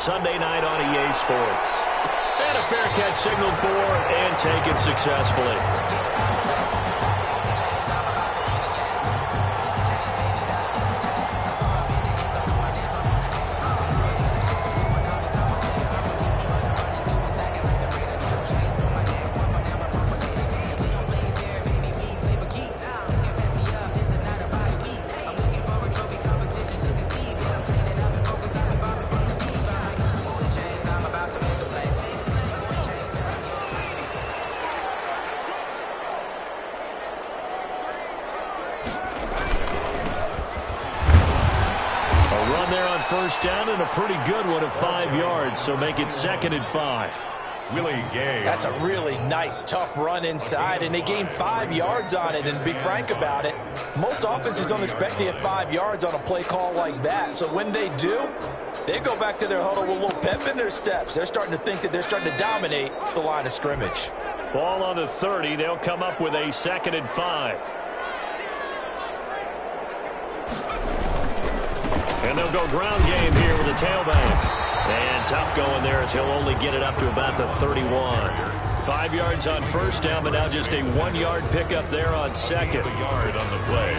Sunday night on EA Sports. And a fair catch signaled for and taken successfully. First down and a pretty good one of 5 yards, so make it 2nd and 5. That's a really nice, tough run inside, and they gained 5 yards on it. And to be frank about it, most offenses don't expect to get 5 yards on a play call like that. So when they do, they go back to their huddle with a little pep in their steps. They're starting to think that they're starting to dominate the line of scrimmage. Ball on the 30. They'll come up with a 2nd and 5. And they'll go ground game here with a tailback. And tough going there as he'll only get it up to about the 31. 5 yards on first down, but now just a 1-yard pickup there on second. A yard on the play.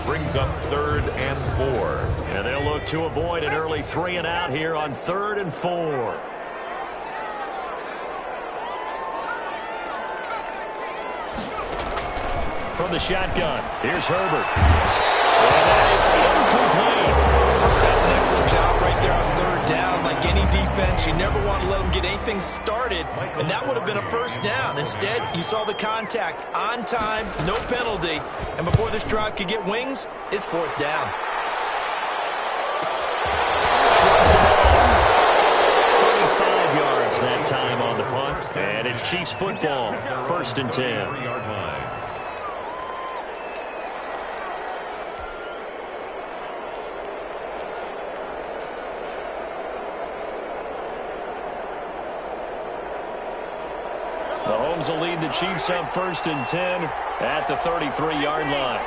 Brings up 3rd and 4. And they'll look to avoid an early 3 and out here on 3rd and 4. From the shotgun, here's Herbert. And that is incomplete. That's an excellent job right there on 3rd down. Like any defense, you never want to let them get anything started, and that would have been a first down. Instead, you saw the contact on time, no penalty, and before this drive could get wings, it's 4th down. 35 yards that time on the punt, and it's Chiefs football, 1st and 10. 3-yard line. Mahomes will lead the Chiefs up 1st and 10 at the 33-yard line.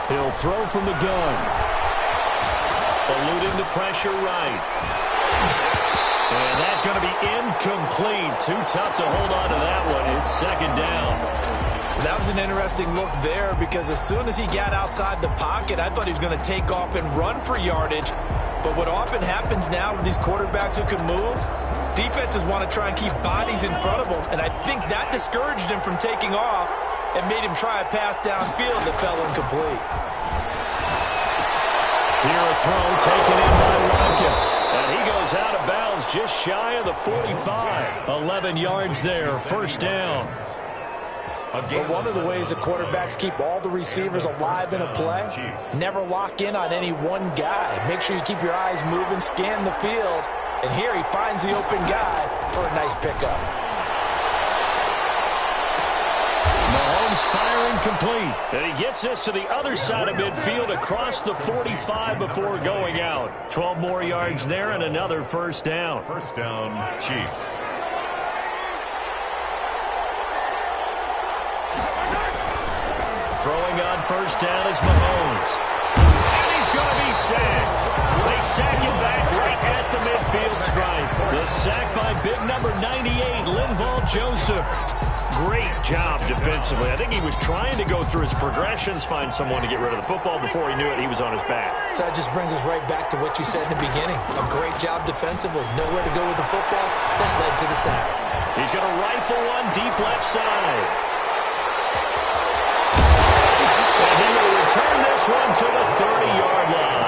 He'll throw from the gun. Eluding the pressure right. And that's going to be incomplete. Too tough to hold on to that one. It's 2nd down. That was an interesting look there because as soon as he got outside the pocket, I thought he was going to take off and run for yardage. But what often happens now with these quarterbacks who can move, defenses want to try and keep bodies in front of him, and I think that discouraged him from taking off and made him try a pass downfield that fell incomplete. Here a throw taken in by Watkins, and he goes out of bounds just shy of the 45. 11 yards there, 1st down. But one of the ways the quarterbacks keep all the receivers alive in a play, never lock in on any one guy. Make sure you keep your eyes moving, scan the field. And here he finds the open guy for a nice pickup. Mahomes firing complete. And he gets this to the other side of midfield across the 45 before going out. 12 more yards there and another 1st down. 1st down, Chiefs. Throwing on 1st down is Mahomes. And he's going to be sacked. They sack him back right at the midfield stripe. The sack by big number 98, Linval Joseph. Great job defensively. I think he was trying to go through his progressions, find someone to get rid of the football. Before he knew it, he was on his back. So that just brings us right back to what you said in the beginning. A great job defensively. Nowhere to go with the football. That led to the sack. He's going to rifle one deep left side. And he will return this one to the 30-yard line.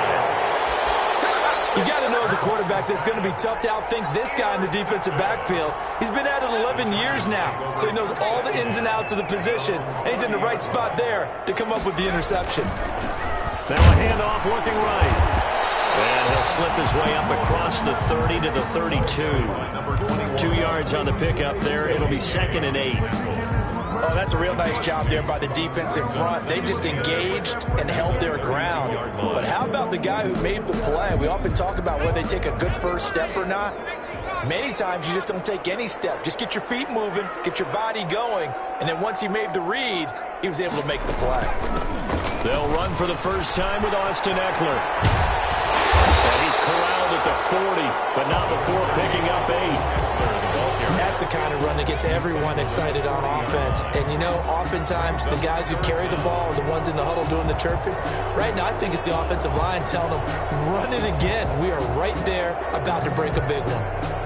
You got to know as a quarterback that's going to be tough to outthink this guy in the defensive backfield. He's been at it 11 years now, so he knows all the ins and outs of the position, and he's in the right spot there to come up with the interception. Now a handoff looking right. And he'll slip his way up across the 30 to the 32. 2 yards on the pickup there. It'll be 2nd and 8. Oh, that's a real nice job there by the defense in front. They just engaged and held their ground. But how about the guy who made the play? We often talk about whether they take a good first step or not. Many times you just don't take any step. Just get your feet moving, get your body going, and then once he made the read, he was able to make the play. They'll run for the first time with Austin Eckler. And he he's corralled at the 40, but not before picking up 8. And that's the kind of run that gets everyone excited on offense. And, you know, oftentimes the guys who carry the ball are the ones in the huddle doing the chirping. Right now, I think it's the offensive line telling them, run it again. We are right there about to break a big one.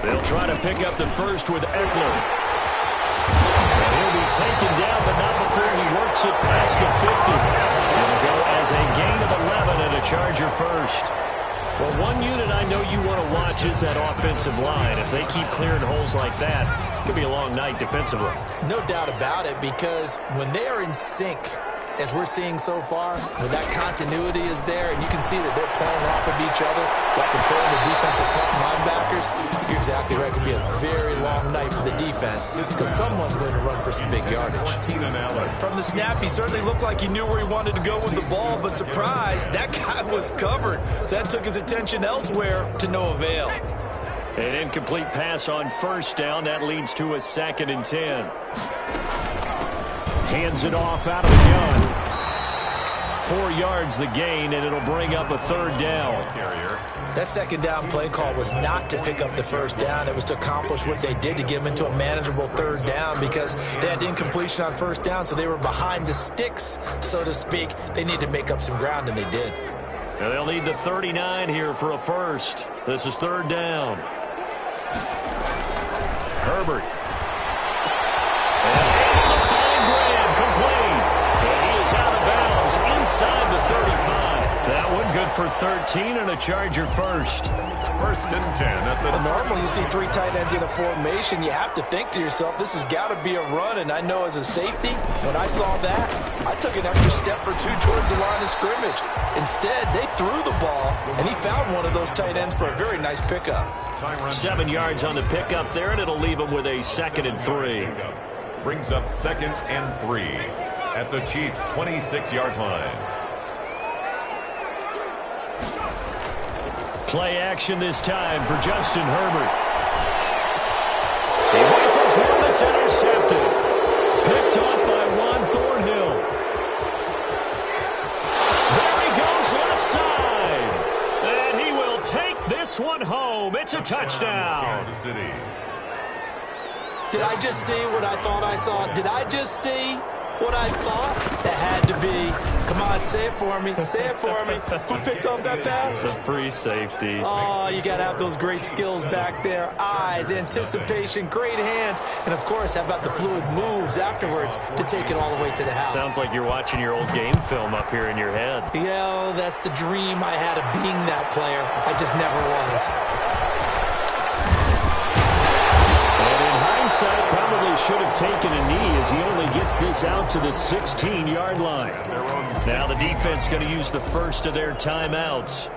They'll try to pick up the first with Eckler. And he'll be taken down, but not before he works it past the 50. It'll go as a gain of 11 and a Charger first. Well, one unit I know you want to watch is that offensive line. If they keep clearing holes like that, it could be a long night defensively. No doubt about it, because when they are in sync, as we're seeing so far, when that continuity is there and you can see that they're playing off of each other while controlling the defensive front linebackers, you're exactly right. It could be a very long night for the defense because someone's going to run for some big yardage. From the snap, he certainly looked like he knew where he wanted to go with the ball, but surprise, that guy was covered. So that took his attention elsewhere to no avail. An incomplete pass on first down. That leads to a 2nd and 10. Hands it off out of the gun. 4 yards the gain, and it'll bring up a 3rd down. That 2nd down play call was not to pick up the 1st down. It was to accomplish what they did to get them into a manageable 3rd down because they had incompletion on 1st down, so they were behind the sticks, so to speak. They needed to make up some ground, and they did. Now they'll need the 39 here for a first. This is 3rd down. Herbert. Out of bounds inside the 35. That one good for 13 and a Charger first. 1st and 10 at the... Normally you see 3 tight ends in a formation. You have to think to yourself, this has got to be a run. And I know as a safety, when I saw that, I took an extra step or 2 towards the line of scrimmage. Instead, they threw the ball, and he found one of those tight ends for a very nice pickup. 7 yards on the pickup there, and it'll leave him with a 2nd and 3. Brings up 2nd and 3 at the Chiefs' 26-yard line. Play action this time for Justin Herbert. He rifles one that's intercepted. Picked off by Juan Thornhill. There he goes left side. And he will take this one home. It's a touchdown. Kansas City. Did I just see what I thought I saw? Did I just see what I thought? That had to be. Come on, say it for me. Say it for me. Who picked up that pass? It's a free safety. Oh, you got to have those great skills back there. Eyes, anticipation, great hands. And, of course, how about the fluid moves afterwards to take it all the way to the house? Sounds like you're watching your old game film up here in your head. Yeah, that's the dream I had of being that player. I just never was. Probably should have taken a knee as he only gets this out to the 16-yard line. Now the defense going to use the first of their timeouts.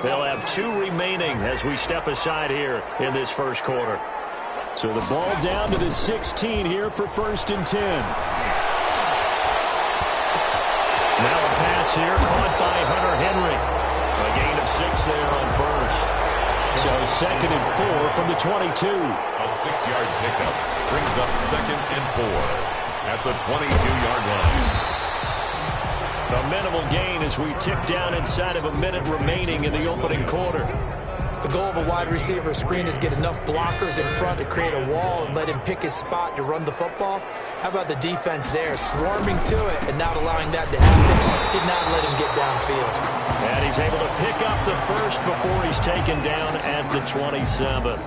They'll have 2 remaining as we step aside here in this first quarter. So the ball down to the 16 here for 1st and 10. Now a pass here caught by Hunter Henry. A gain of 6 there on first. So 2nd and 4 from the 22. A 6-yard pickup brings up 2nd and 4 at the 22-yard line. A minimal gain as we tick down inside of a minute remaining in the opening quarter. The goal of a wide receiver screen is get enough blockers in front to create a wall and let him pick his spot to run the football. How about the defense there, swarming to it and not allowing that to happen? Did not let him get downfield. And he's able to pick up the first before he's taken down at the 27.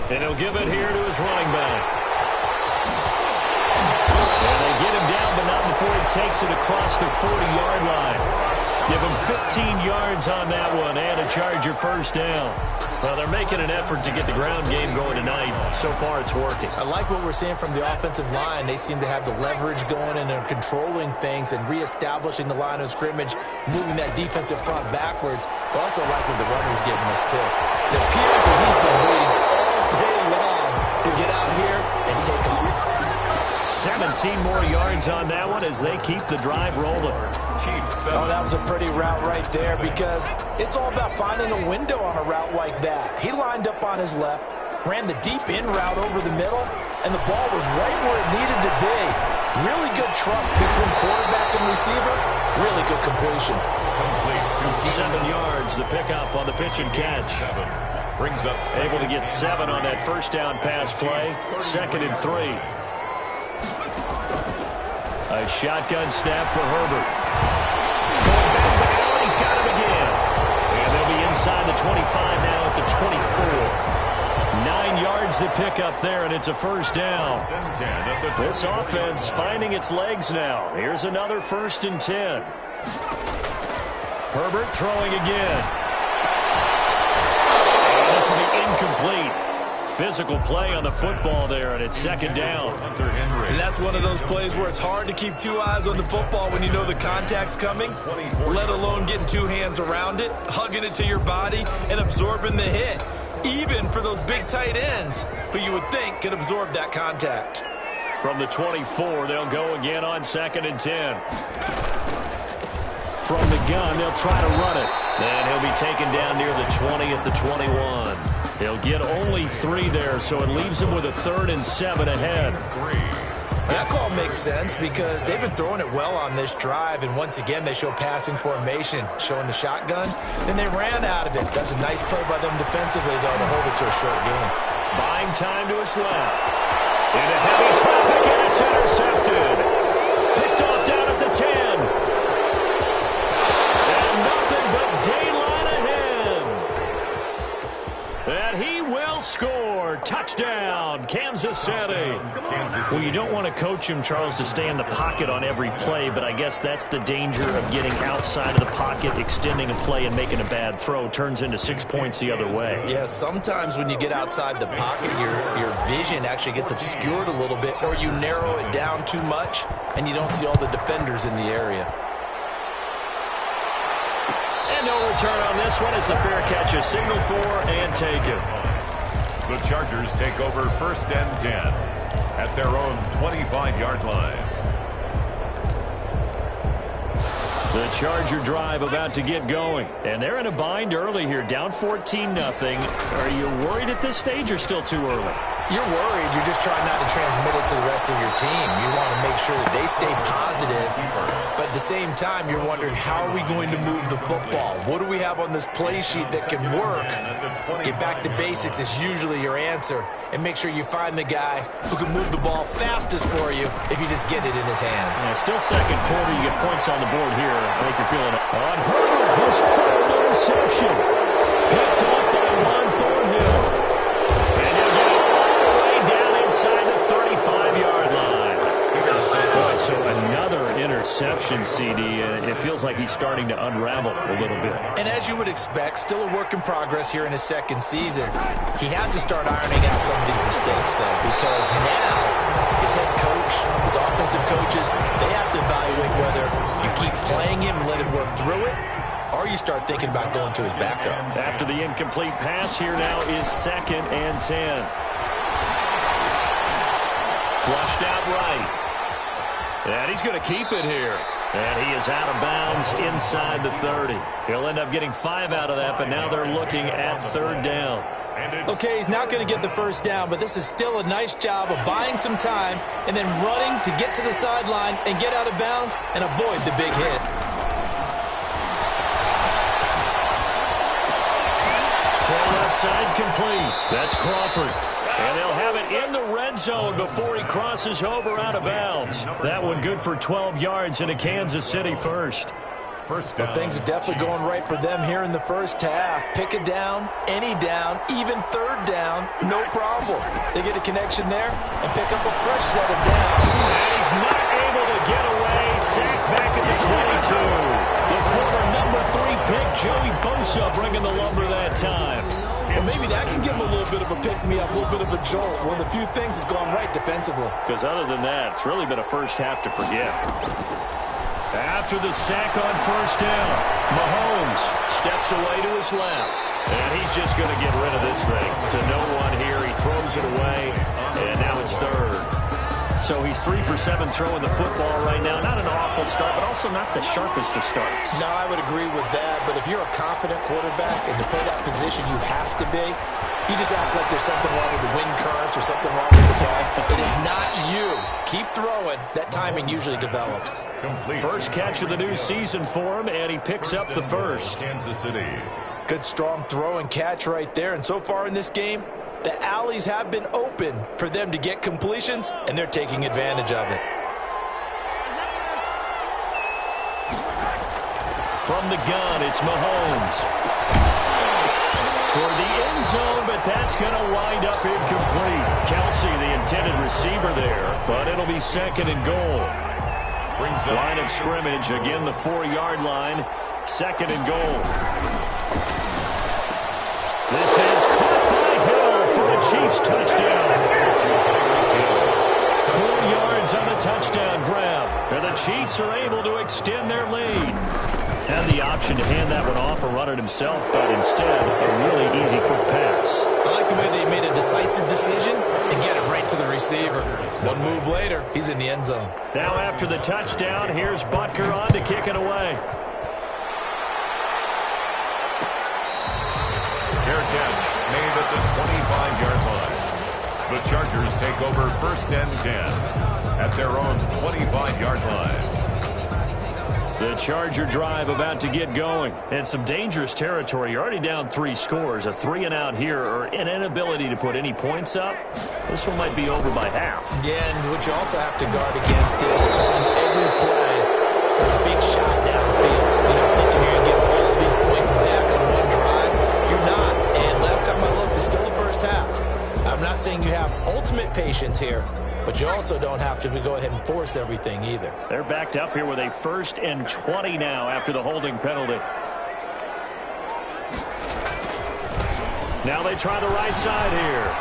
And he'll give it here to his running back. And they get him down, but not before he takes it across the 40-yard line. Give him 15 yards on that one and a Charger first down. Well, they're making an effort to get the ground game going tonight. So far, it's working. I like what we're seeing from the offensive line. They seem to have the leverage going, and they're controlling things and reestablishing the line of scrimmage, moving that defensive front backwards. But also like what the runner's getting us, too. It appears that he's been waiting all day long to get out here and take off. 17 more yards on that one as they keep the drive rolling. Oh, that was a pretty route right there because it's all about finding a window on a route like that. He lined up on his left, ran the deep in route over the middle, and the ball was right where it needed to be. Really good trust between quarterback and receiver. Really good completion. 7 yards, the pickup on the pitch and catch. Brings up able to get 7 on that first down pass play. 2nd and 3. A shotgun snap for Herbert. Going back to Allen, he's got him again. And they'll be inside the 25 now at the 24. 9 yards to pick up there, and it's a first down. This offense finding its legs now. Here's another 1st and 10. Herbert throwing again. And this will be incomplete. Physical play on the football there, and it's 2nd down. And that's one of those plays where it's hard to keep 2 eyes on the football when you know the contact's coming, let alone getting 2 hands around it, hugging it to your body, and absorbing the hit. Even for those big tight ends who you would think could absorb that contact. From the 24, they'll go again on 2nd and 10. From the gun, they'll try to run it. And he'll be taken down near the 20 at the 21. He'll get only 3 there, so it leaves him with a 3rd and 7 ahead. That call makes sense because they've been throwing it well on this drive, and once again they show passing formation, showing the shotgun. Then they ran out of it. That's a nice play by them defensively, though, to hold it to a short game. Buying time to his left. Into heavy traffic, and it's intercepted. Picked off down at the 10. And nothing but daylight ahead. And he will score. Touchdown, Kansas City. Well, you don't want to coach him, Charles, to stay in the pocket on every play, but I guess that's the danger of getting outside of the pocket, extending a play, and making a bad throw. Turns into 6 points the other way. Yeah, sometimes when you get outside the pocket, your vision actually gets obscured a little bit, or you narrow it down too much, and you don't see all the defenders in the area. And no return on this one as the fair catch is signaled for and taken. The Chargers take over 1st and 10 at their own 25-yard line. The Charger drive about to get going. And they're in a bind early here, down 14-0. Are you worried at this stage or still too early? You're worried. You're just trying not to transmit it to the rest of your team. You want to make sure that they stay positive. But at the same time, you're wondering, how are we going to move the football? What do we have on this play sheet that can work? Get back to basics is usually your answer. And make sure you find the guy who can move the ball fastest for you if you just get it in his hands. Yeah, still 2nd quarter. You get points on the board here. I think you're feeling it. On Herbert, his 3rd interception. Picked off by Juan Thornhill. And he'll get it all the way down inside the 35-yard line. So another interception, CD. It feels like he's starting to unravel a little bit. And as you would expect, still a work in progress here in his 2nd season. He has to start ironing out some of these mistakes, though, because now his head coach, his offensive coaches, they have to evaluate whether you keep playing him and let him work through it, or you start thinking about going to his backup. After the incomplete pass, here now is 2nd and 10. Flushed out right. And he's going to keep it here. And he is out of bounds inside the 30. He'll end up getting 5 out of that, but now they're looking at 3rd down. Okay, he's not going to get the 1st down, but this is still a nice job of buying some time and then running to get to the sideline and get out of bounds and avoid the big hit. Throw left side complete. That's Crawford. And they'll have it in the red zone before he crosses over out of bounds. That one good for 12 yards into Kansas City first. But things are definitely going right for them here in the first half. Pick a down, any down, even 3rd down, no problem. They get a connection there and pick up a fresh set of downs. And he's not able to get away. Sacked back at the 22. The former number Joel, one of the few things has gone right defensively. Because other than that, it's really been a first half to forget. After the sack on first down, Mahomes steps away to his left. And he's just going to get rid of this thing to no one here. He throws it away, and now it's third. So he's 3 for 7 throwing the football right now. Not an awful start, but also not the sharpest of starts. No, I would agree with that. But if you're a confident quarterback and to play that position you have to be, you just act like there's something wrong with the wind currents or something wrong with the ball. It is not you. Keep throwing. That timing usually develops. First catch of the new season for him, and he picks up the first. Kansas City. Good, strong throw and catch right there. And so far in this game, the alleys have been open for them to get completions, and they're taking advantage of it. From the gun, it's Mahomes. Toward the end zone, but that's going to wind up incomplete. Kelsey, the intended receiver there, but it'll be second and goal. Line of scrimmage, again the 4-yard line, second and goal. This is caught by Hill for a Chiefs touchdown. 4 yards on the touchdown grab. And the Chiefs are able to extend their lead. Had the option to hand that one off or run it himself, but instead, a really easy quick pass. I like the way they made a decisive decision and get it right to the receiver. One move later, he's in the end zone. Now after the touchdown, here's Butker on to kick it away. Fair catch made at the 25-yard line. The Chargers take over first and 10 at their own 25-yard line. The Charger drive about to get going. And some dangerous territory. You're already down 3 scores. A 3-and-out here or an inability to put any points up. This one might be over by half. Yeah, and what you also have to guard against is calling every play for a big shot downfield. You know, thinking you're going to get all of these points back on one drive. You're not. And last time I looked, it's still the first half. I'm not saying you have ultimate patience here, but you also don't have to go ahead and force everything either. They're backed up here with a 1st and 20 now after the holding penalty. Now they try the right side here.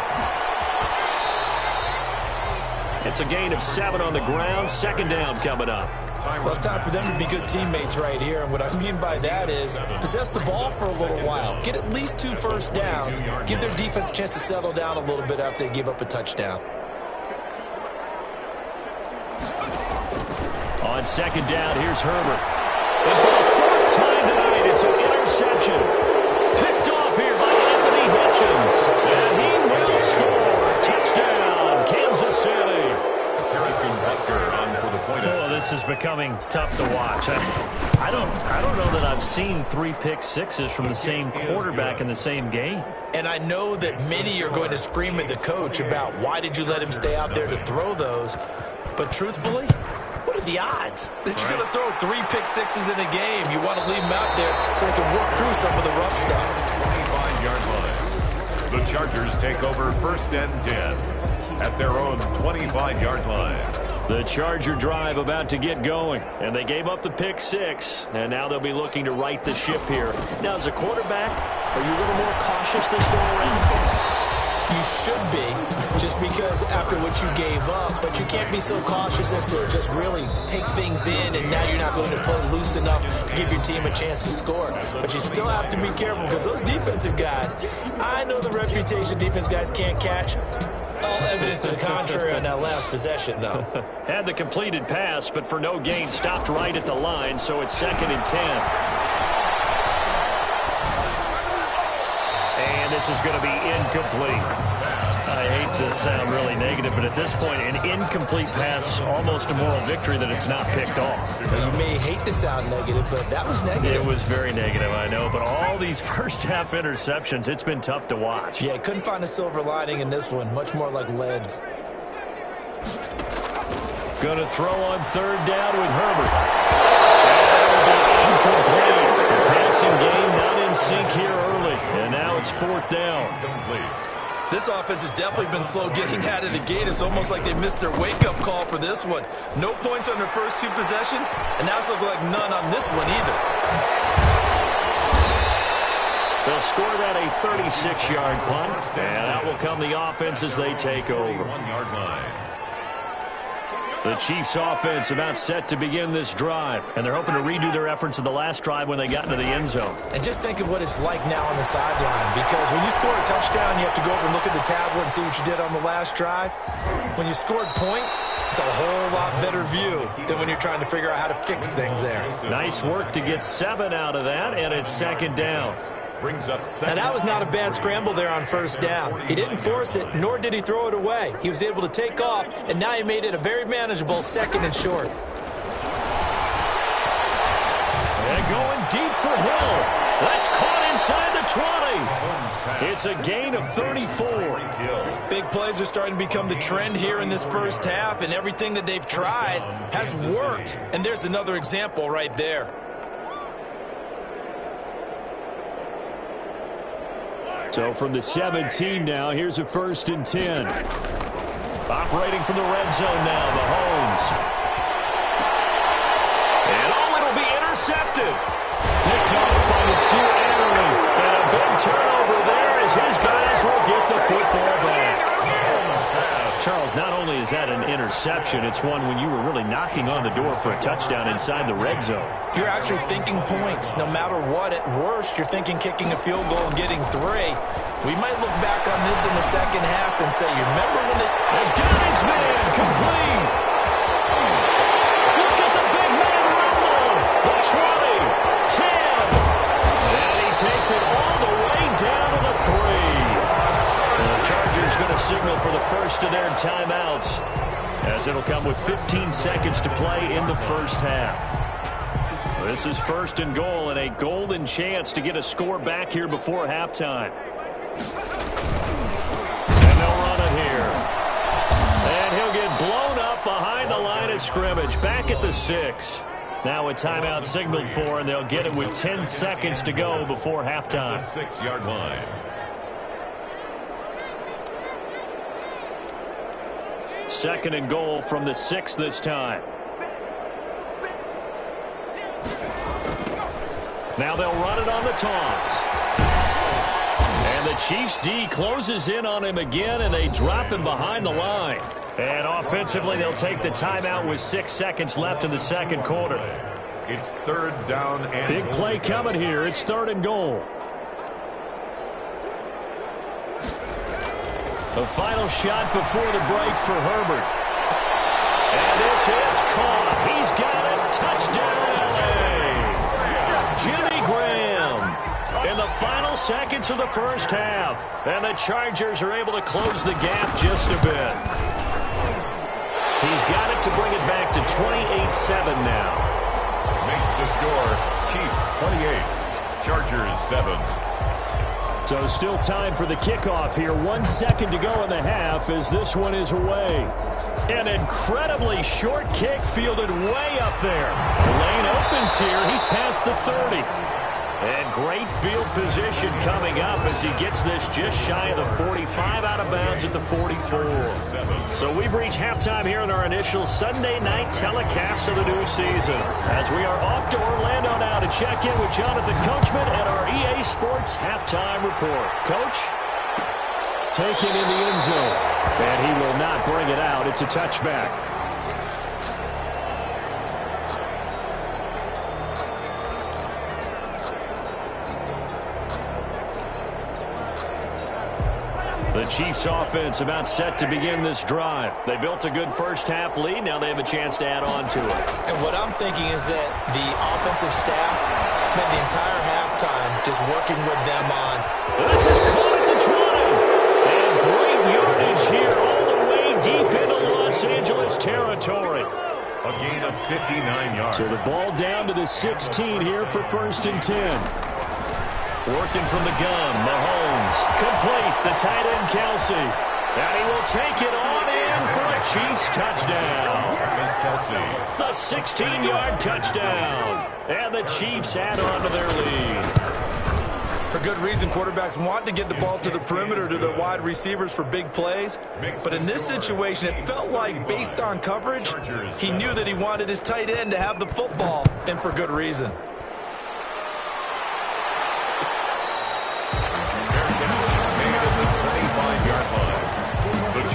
It's a gain of 7 on the ground. Second down coming up. Well, it's time for them to be good teammates right here. And what I mean by that is possess the ball for a little while. Get at least 2 first downs. Give their defense a chance to settle down a little bit after they give up a touchdown. On second down, here's Herbert. And for the 4th time tonight, it's an interception. Picked off here by Anthony Hitchens. And he will score. Touchdown, Kansas City. Harrison Butker on for the point. Oh, this is becoming tough to watch. I don't know that I've seen 3 pick sixes from the same quarterback in the same game. And I know that many are going to scream at the coach about why did you let him stay out there to throw those. But truthfully, what are the odds that you're going to throw 3 pick sixes in a game? You want to leave them out there so they can work through some of the rough stuff. 25-yard line. The Chargers take over first and 10 at their own 25-yard line. The Charger drive about to get going, and they gave up the pick 6, and now they'll be looking to right the ship here. Now, as a quarterback, are you a little more cautious this go around? You should be, just because after what you gave up, but you can't be so cautious as to just really take things in, and now you're not going to play loose enough to give your team a chance to score. But you still have to be careful, because those defensive guys, I know the reputation defense guys can't catch. All evidence to the contrary on that last possession, though. Had the completed pass, but for no gain, stopped right at the line, so it's 2nd and 10. And this is going to be incomplete. I hate to sound really negative, but at this point, an incomplete pass, almost a moral victory that it's not picked off. Well, you may hate to sound negative, but that was negative. It was very negative, I know, but all these first-half interceptions, it's been tough to watch. Yeah, couldn't find a silver lining in this one, much more like lead. Going to throw on 3rd down with Herbert. Incomplete. The passing game not in sync here early, and now it's 4th down. This offense has definitely been slow getting out of the gate. It's almost like they missed their wake-up call for this one. No points on their first 2 possessions, and now it's looking like none on this one either. They'll score that a 36-yard punt, and out will come the offense as they take over. 1-yard line. The Chiefs offense about set to begin this drive, and they're hoping to redo their efforts of the last drive when they got into the end zone. And just think of what it's like now on the sideline, because when you score a touchdown, you have to go over and look at the tablet and see what you did on the last drive. When you scored points, it's a whole lot better view than when you're trying to figure out how to fix things there. Nice work to get 7 out of that, and it's second down. Brings up Now, that was not a bad scramble there on first down. He didn't force it, nor did he throw it away. He was able to take off, and now he made it a very manageable second and short. And going deep for Hill. That's caught inside the 20. It's a gain of 34. Big plays are starting to become the trend here in this first half, and everything that they've tried has worked. And there's another example right there. So from the 17 now, here's a 1st and 10. Operating from the red zone now, Mahomes. And it'll be intercepted. Picked off by Nasir Adderley. And a big turnover there as his guys will get the football back. Charles, not only is that an interception, it's one when you were really knocking on the door for a touchdown inside the red zone. You're actually thinking points. No matter what, at worst, you're thinking kicking a field goal and getting 3. We might look back on this in the second half and say, you remember when they... And got his man complete. Look at the big man rumble. The 20, 10. And he takes it all the way down to the 3. The Chargers going to signal for the first of their timeouts, as it'll come with 15 seconds to play in the first half. This is 1st and goal, and a golden chance to get a score back here before halftime. And they'll run it here. And he'll get blown up behind the line of scrimmage, back at the 6. Now a timeout signaled for, and they'll get it with 10 seconds to go before halftime. 6-yard line. Second and goal from the 6 this time. Now they'll run it on the toss. And the Chiefs D closes in on him again, and they drop him behind the line. And offensively, they'll take the timeout with 6 seconds left in the second quarter. It's 3rd down and big play coming here. It's 3rd and goal. The final shot before the break for Herbert. And this is caught. He's got it. Touchdown, L.A. Jimmy Graham in the final seconds of the first half. And the Chargers are able to close the gap just a bit. He's got it to bring it back to 28-7 now. Makes the score. Chiefs 28, Chargers 7. So still time for the kickoff here. 1 second to go in the half as this one is away. An incredibly short kick fielded way up there. The lane opens here. He's past the 30. And great field position coming up as he gets this just shy of the 45, out of bounds at the 44. So we've reached halftime here in our initial Sunday night telecast of the new season, as we are off to Orlando now to check in with Jonathan Coachman and our EA Sports halftime report. Coach? Taken in the end zone, and he will not bring it out. It's a touchback. The Chiefs offense about set to begin this drive. They built a good first half lead. Now they have a chance to add on to it. And what I'm thinking is that the offensive staff spent the entire halftime just working with them on. This is caught at the 20. And great yardage here all the way deep into Los Angeles territory. A gain of 59 yards. So the ball down to the 16 here for 1st and 10. Working from the gun, Mahomes, complete, the tight end Kelsey. And he will take it on in for a Chiefs touchdown. Is Kelsey. The 16-yard touchdown. And the Chiefs add on to their lead. For good reason, quarterbacks want to get the ball to the perimeter to their wide receivers for big plays. But in this situation, it felt like, based on coverage, he knew that he wanted his tight end to have the football, and for good reason.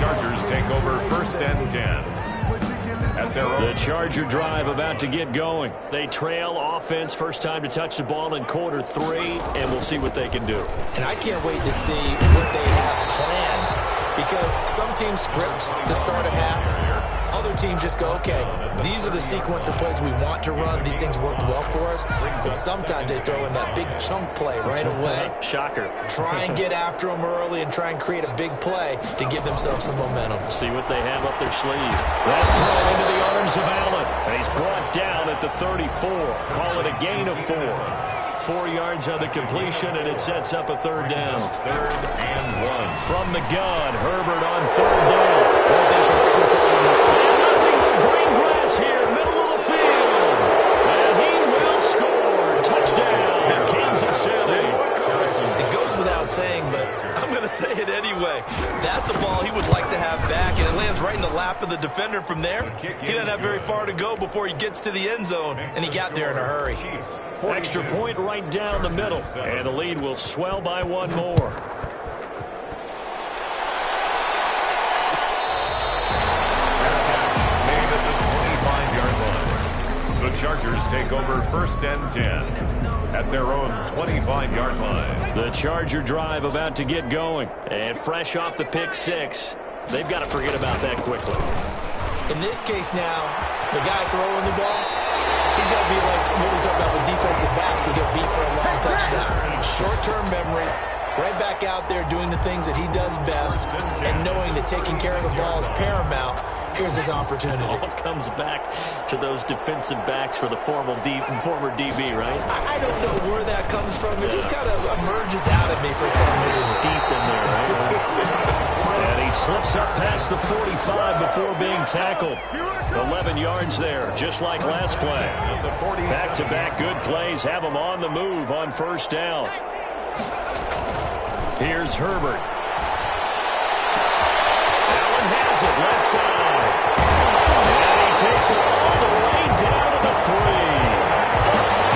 Chargers take over 1st and 10. The Charger drive about to get going. They trail offense, first time to touch the ball in quarter 3, and we'll see what they can do. And I can't wait to see what they have planned, because some teams script to start a half. Other teams just go, okay, these are the sequence of plays we want to run. These things worked well for us. But sometimes they throw in that big chunk play right away. Shocker. Try and get after them early and try and create a big play to give themselves some momentum. See what they have up their sleeve. That throw into the arms of Allen. And he's brought down at the 34. Call it a gain of 4. 4 yards on the completion, and it sets up a 3rd down. 3rd and 1. From the gun, Herbert on 3rd down. What they should open for And nothing but green grass here, middle of the field. And he will score. Touchdown, Kansas City. It goes without saying, but I'm going to say it anyway. That's a ball he would like to have back, and it lands right in the lap of the defender from there. He doesn't have very far to go before he gets to the end zone, and he got there in a hurry. Extra point right down the middle, and the lead will swell by 1 more. Made at the 25-yard line. The Chargers take over 1st and 10 at their own 25-yard line. The Charger drive about to get going, and fresh off the pick 6, they've got to forget about that quickly. In this case now, the guy throwing the ball, he's got to be like what we talk about with defensive backs who get beat for a long touchdown. Short-term memory, right back out there doing the things that he does best, and knowing that taking care of the ball is paramount. Here's his opportunity. All comes back to those defensive backs for the former DB, right? I don't know where that comes from. It just kind of emerges out of me for some reason. Deep in there, right? And he slips up past the 45 before being tackled. 11 yards there, just like last play. Back-to-back good plays have him on the move on 1st down. Here's Herbert. Allen has it, left side. And he takes it all the way down to the 3.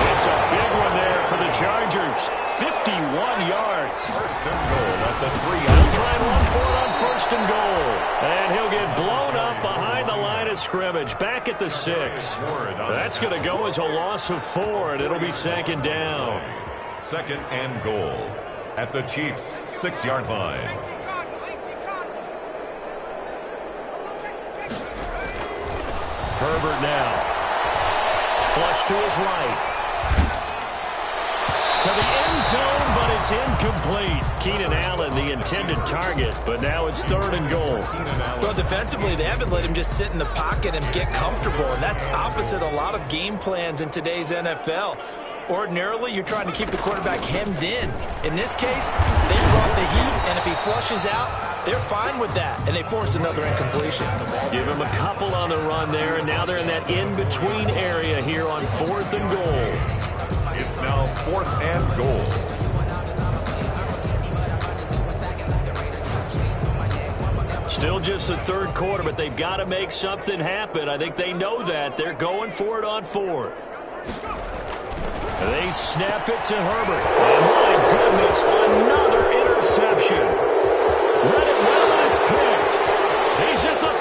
It's a big one there for the Chargers. 51 yards. 1st and goal at the 3. He'll try and run for it on 1st and goal. And he'll get blown up behind the line of scrimmage. Back at the 6. That's going to go as a loss of 4, and it'll be 2nd down. 2nd and goal at the Chiefs' 6-yard line. Herbert now. Flush to his right. To the end zone, but it's incomplete. Keenan Allen, the intended target, but now it's 3rd and goal. Well, defensively, they haven't let him just sit in the pocket and get comfortable, and that's opposite a lot of game plans in today's NFL. Ordinarily, you're trying to keep the quarterback hemmed in. In this case, they brought the heat, and if he flushes out, they're fine with that, and they force another incompletion. Give him a couple on the run there, and now they're in that in-between area here on 4th and goal. It's now 4th and goal. Still just the 3rd quarter, but they've got to make something happen. I think they know that. They're going for it on 4th. They snap it to Herbert. And my goodness, another interception. Read it well, and it's picked. He's at the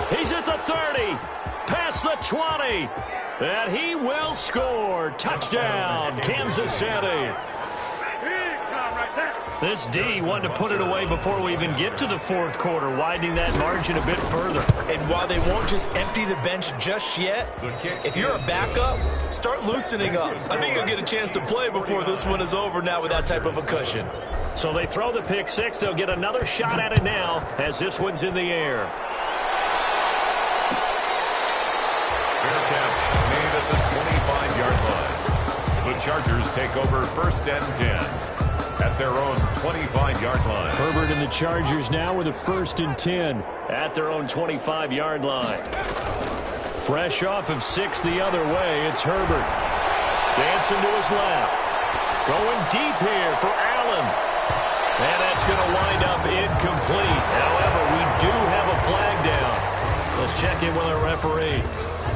50. He's at the 30. Past the 20. And he will score. Touchdown, Kansas City. This D wanted to put it away before we even get to the 4th quarter, widening that margin a bit further. And while they won't just empty the bench just yet, if you're a backup, start loosening up. I think you'll get a chance to play before this one is over now with that type of a cushion. So they throw the pick 6. They'll get another shot at it now as this one's in the air. Fair catch made at the 25-yard line. The Chargers take over 1st and 10 at their own 25-yard line. Herbert and the Chargers now with a 1st and 10 at their own 25-yard line. Fresh off of 6 the other way, it's Herbert. Dancing to his left. Going deep here for Allen. And that's going to wind up incomplete. However, we do have a flag down. Let's check in with our referee.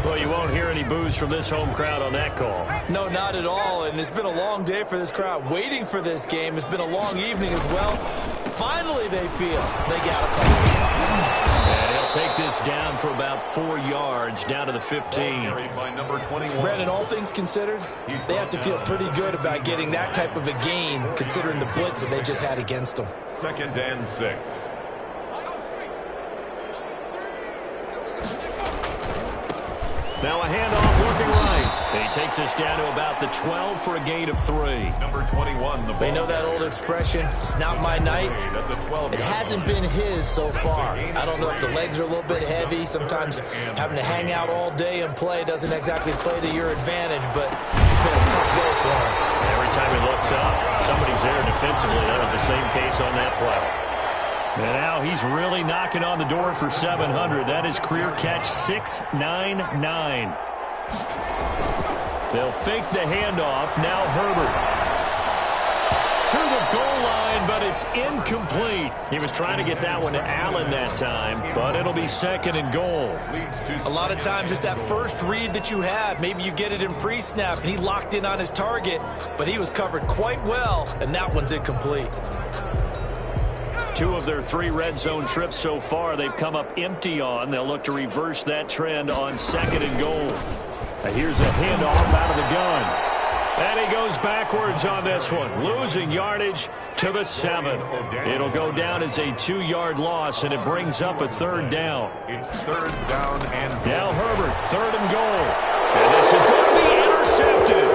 Well, you won't hear any boos from this home crowd on that call. No, not at all. And it's been a long day for this crowd waiting for this game. It's been a long evening as well. finally they feel they got a call. And he'll take this down for about 4 yards, down to the 15. Brandon, all things considered, they have to feel pretty good about getting that type of a gain, considering the blitz that they just had against them. 2nd and 6. Now a handoff working right. And he takes us down to about the 12 for a gain of 3. Number 21. They know that old expression, it's not my night. It hasn't been his so far. I don't know if the legs are a little bit heavy. Sometimes having to hang out all day and play doesn't exactly play to your advantage, but it's been a tough go for him. Every time he looks up, somebody's there defensively. That was the same case on that play. And now he's really knocking on the door for 700. That is career catch 699. They'll fake the handoff. Now Herbert to the goal line, but it's incomplete. He was trying to get that one to Allen that time, but it'll be 2nd and goal. A lot of times it's that first read that you have. Maybe you get it in pre-snap, and he locked in on his target, but he was covered quite well, and that one's incomplete. 2 of their 3 red zone trips so far, they've come up empty on. They'll look to reverse that trend on 2nd and goal. And here's a handoff out of the gun. And he goes backwards on this one, losing yardage to the 7. It'll go down as a 2-yard loss, and it brings up a 3rd down. It's 3rd down and now Herbert, 3rd and goal. And this is going to be intercepted.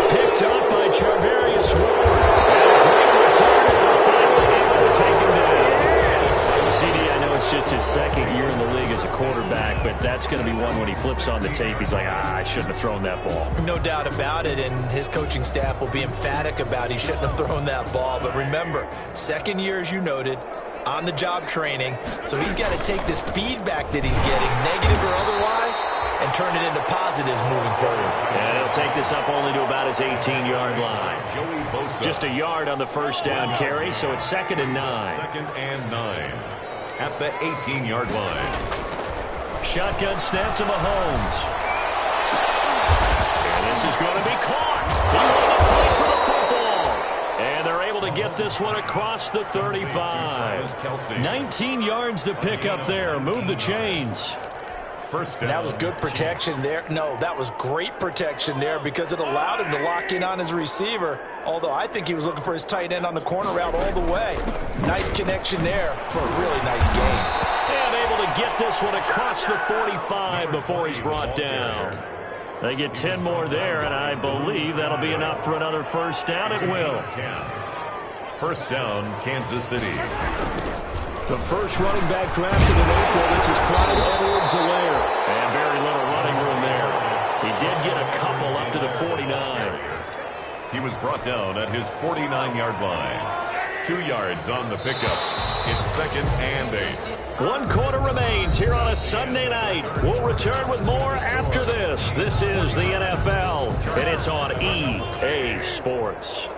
Picked up by Charvarius Ward. And a great return as they're finally able to take him down. CD, I know it's just his 2nd year in the league as a quarterback, but that's going to be one when he flips on the tape. He's like, I shouldn't have thrown that ball. No doubt about it, and his coaching staff will be emphatic about he shouldn't have thrown that ball. But remember, 2nd year, as you noted, on-the-job training, so he's got to take this feedback that he's getting, negative or otherwise, and turn it into positives moving forward. And he'll take this up only to about his 18-yard line. Just a yard on the 1st down carry, so it's 2nd and 9. 2nd and 9 at the 18-yard line. Shotgun snap to Mahomes. And this is going to be caught. He won the fight for the football. And they're able to get this one across the 35. 19 yards to pick up there. Move the chains. First down. That was good protection there. No, that was great protection there because it allowed him to lock in on his receiver, although I think he was looking for his tight end on the corner route all the way. Nice connection there for a really nice game. And able to get this one across the 45 before he's brought down. They get 10 more there, and I believe that'll be enough for another 1st down. It will. 1st down, Kansas City. The first running back drafted in April. This is Clyde Edwards-Helaire. And very little running room there. He did get a couple up to the 49. He was brought down at his 49-yard line. 2 yards on the pickup. It's 2nd and 8. 1 quarter remains here on a Sunday night. We'll return with more after this. This is the NFL, and it's on EA Sports.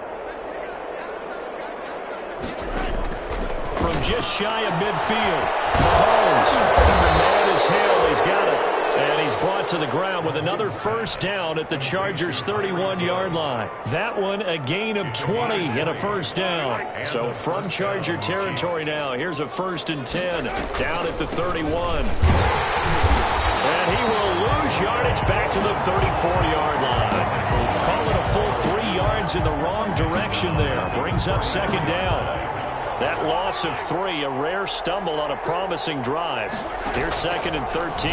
From just shy of midfield, Mahomes, the man is Hill. He's got it, and he's brought to the ground with another 1st down at the Chargers' 31-yard line. That one a gain of 20 and a 1st down. So from Charger territory now, here's a 1st and 10 down at the 31. And he will lose yardage back to the 34-yard line. Call it a full 3 yards in the wrong direction there. Brings up 2nd down. That loss of 3, a rare stumble on a promising drive. Here's 2nd and 13.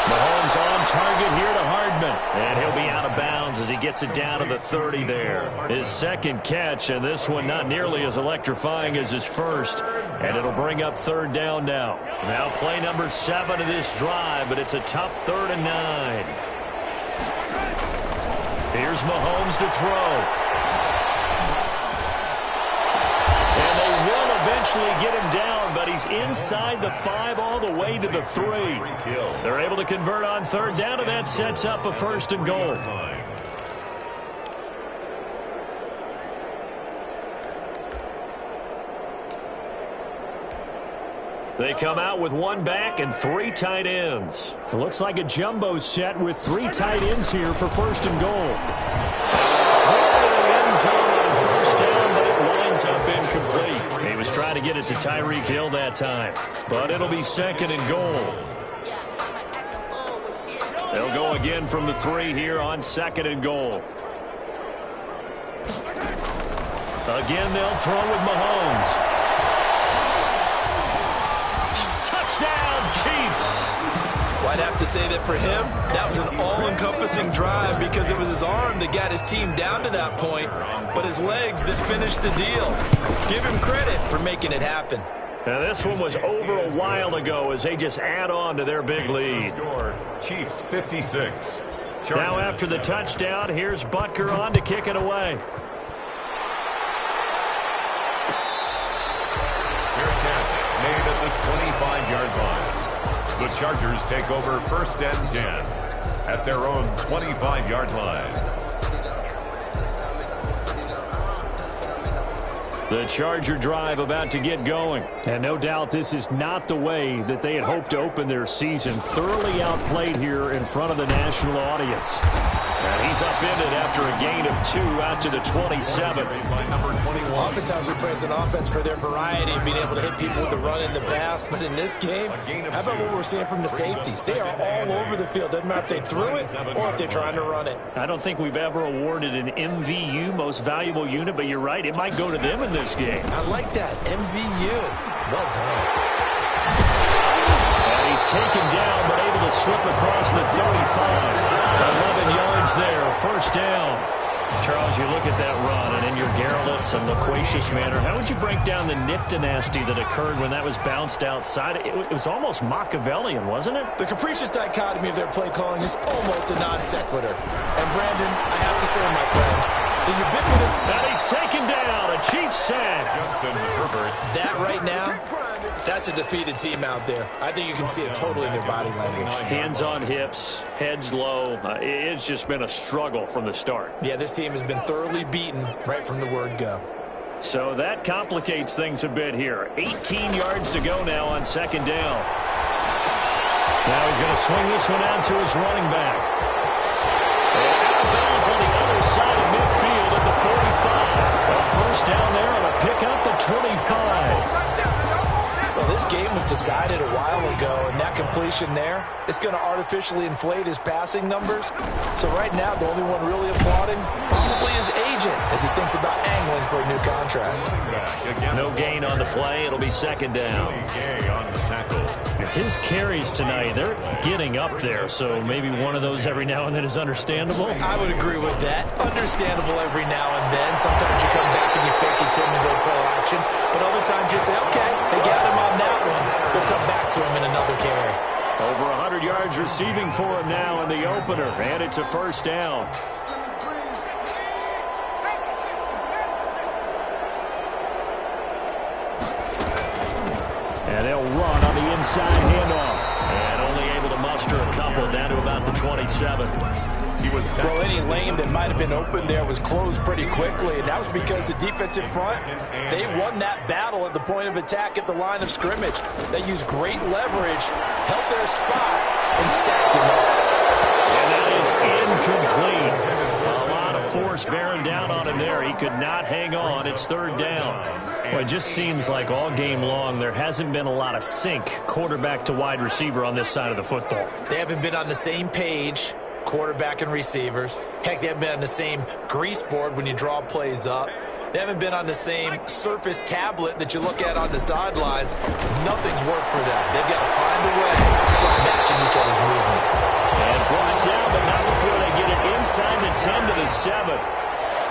Mahomes on target here to Hardman. And he'll be out of bounds as he gets it down to the 30 there. His 2nd catch, and this one not nearly as electrifying as his 1st. And it'll bring up 3rd down now. Now play number 7 of this drive, but it's a tough 3rd and 9. Here's Mahomes to throw. And they will eventually get him down, but he's inside the 5 all the way to the 3. They're able to convert on 3rd down, and that sets up a 1st and goal. They come out with 1 back and 3 tight ends. It looks like a jumbo set with 3 tight ends here for 1st and goal. Throw to the end zone on 1st down, but it try to get it to Tyreek Hill that time. But it'll be second and goal. They'll go again from the 3 here on second and goal. Again, they'll throw with Mahomes. Touchdown, Chiefs. Well, I'd have to say that for him, that was an all-encompassing drive because it was his arm that got his team down to that point, but his legs that finished the deal. Give him credit for making it happen. Now, this one was over a while ago as they just add on to their big lead. Chiefs 56. Now, after the touchdown, here's Butker on to kick it away. Fair catch made at the 25-yard line. The Chargers take over first and 10 at their own 25-yard line. The Charger drive about to get going. And no doubt this is not the way that they had hoped to open their season. Thoroughly outplayed here in front of the national audience. And he's upended after a gain of 2 out to the 27. Oftentimes we praise an offense for their variety and being able to hit people with the run and the pass. But in this game, how about what we're seeing from the safeties? They are all over the field. Doesn't matter if they threw it or if they're trying to run it. I don't think we've ever awarded an MVU, most valuable unit, but you're right. It might go to them in this game. I like that. MVU. Well done. And he's taken down, but able to slip across the 35. 11 yards there, first down. Charles, you look at that run, and in your garrulous and loquacious manner, how would you break down the nip dynasty that occurred when that was bounced outside? It was almost Machiavellian, wasn't it? The capricious dichotomy of their play calling is almost a non sequitur. And Brandon, I have to say, my friend, the ubiquitous... And he's taken down, a Chiefs sack. Justin Herbert. That right now, that's a defeated team out there. I think you can see it totally in their body language. Hands on hips, heads low. It's just been a struggle from the start. Yeah, this team has been thoroughly beaten right from the word go. So that complicates things a bit here. 18 yards to go now on second down. Now he's going to swing this one out to his running back. And out of bounds on the other side of midfield at the 45. Well, first down there on a pickup at 25. Well, this game was decided a while ago, and that completion there, it's going to artificially inflate his passing numbers. So right now, the only one really applauding probably his agent as he thinks about angling for a new contract. No gain on the play. It'll be second down. On the tackle. His carries tonight, they're getting up there, so maybe one of those every now and then is understandable. I would agree with that. Understandable every now and then. Sometimes you come back and you fake it to him and go play action, but other times you say, okay, they got him on that one. We'll come back to him in another carry. Over 100 yards receiving for him now in the opener, and it's a first down. And they'll run on the inside handoff. And only able to muster a couple down to about the 27. Well, any lane that might have been open there was closed pretty quickly, and that was because the defensive front, they won that battle at the point of attack at the line of scrimmage. They used great leverage, held their spot, and stacked them up. And that is incomplete. A lot of force bearing down on him there. He could not hang on. It's third down. Well, it just seems like all game long there hasn't been a lot of sync quarterback to wide receiver on this side of the football. They haven't been on the same page, quarterback and receivers. Heck, they haven't been on the same grease board when you draw plays up. They haven't been on the same surface tablet that you look at on the sidelines. Nothing's worked for them. They've got to find a way to start matching each other's movements. And brought down, but not before they get it inside the 10 to the 7.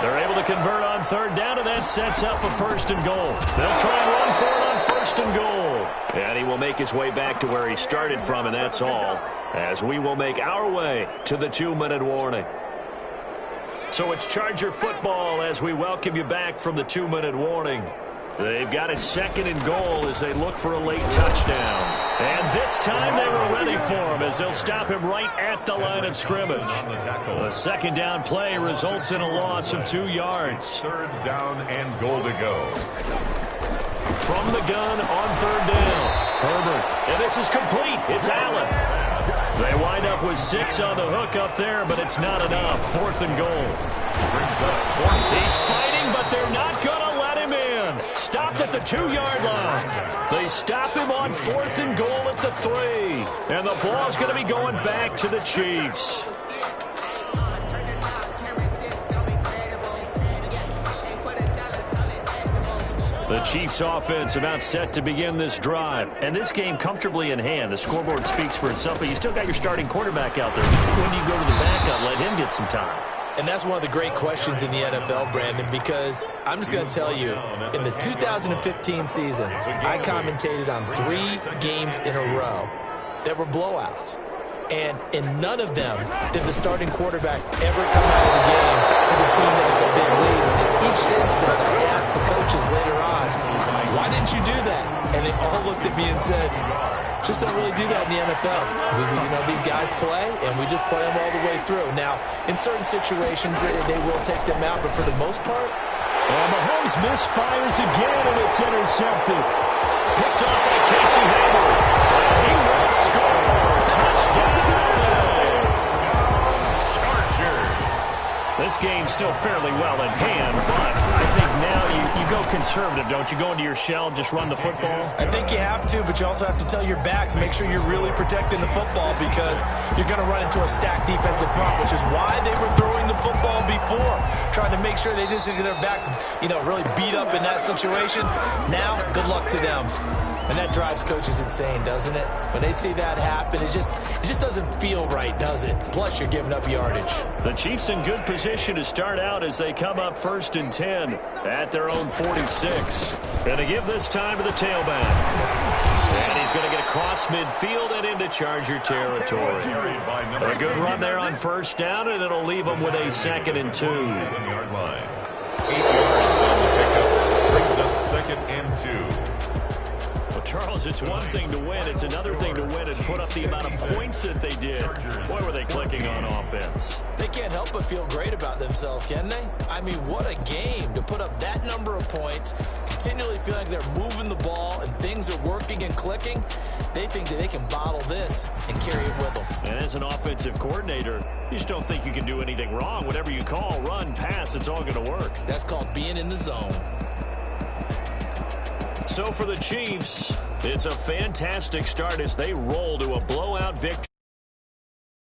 They're able to convert on third down, and that sets up a first and goal. They'll try and run for it on first and goal. And he will make his way back to where he started from, and that's all, as we will make our way to the 2-minute warning. So it's Charger football as we welcome you back from the 2-minute warning. They've got it second and goal as they look for a late touchdown. And this time they were ready for him as they'll stop him right at the line of scrimmage. A second down play results in a loss of 2 yards. Third down and goal to go. From the gun on third down. Herbert. And this is complete. It's Allen. They wind up with 6 on the hook up there, but it's not enough. Fourth and goal. He's fighting, but they're not going to let him in. Stopped at the 2-yard line. They stop him on 4th and goal at the 3. And the ball's going to be going back to the Chiefs. The Chiefs offense about set to begin this drive. And this game comfortably in hand. The scoreboard speaks for itself, but you still got your starting quarterback out there. When do you go to the backup, let him get some time? And that's one of the great questions in the NFL, Brandon, because I'm just going to tell you, in the 2015 season, I commentated on 3 games in a row that were blowouts. And in none of them did the starting quarterback ever come out of the game for the team that had been leading. In each instance, I asked the coaches later on, why didn't you do that? And they all looked at me and said, just don't really do that in the NFL. These guys play, and we just play them all the way through. Now, in certain situations, they will take them out, but for the most part. And Mahomes misfires again, and it's intercepted. Picked off by Casey Hayward. He will score. Touchdown. This game's still fairly well in hand, but I think now you go conservative, don't you? Go into your shell and just run the football? I think you have to, but you also have to tell your backs, make sure you're really protecting the football because you're going to run into a stacked defensive front, which is why they were throwing the football before, trying to make sure they just get their backs, really beat up in that situation. Now, good luck to them. And that drives coaches insane, doesn't it? When they see that happen, it just doesn't feel right, does it? Plus, you're giving up yardage. The Chiefs in good position to start out as they come up 1st and 10 at their own 46. Going to give this time to the tailback. And he's going to get across midfield and into Charger territory. A good run there on 1st down, and it'll leave them with a 2nd and 2. 7-yard line. 8 yards on the pickup. Brings up 2nd and 2. Charles, it's one thing to win. It's another thing to win and put up the amount of points that they did. Boy, were they clicking on offense. They can't help but feel great about themselves, can they? I mean, what a game to put up that number of points, continually feel like they're moving the ball and things are working and clicking. They think that they can bottle this and carry it with them. And as an offensive coordinator, you just don't think you can do anything wrong. Whatever you call, run, pass, it's all going to work. That's called being in the zone. So for the Chiefs, it's a fantastic start as they roll to a blowout victory.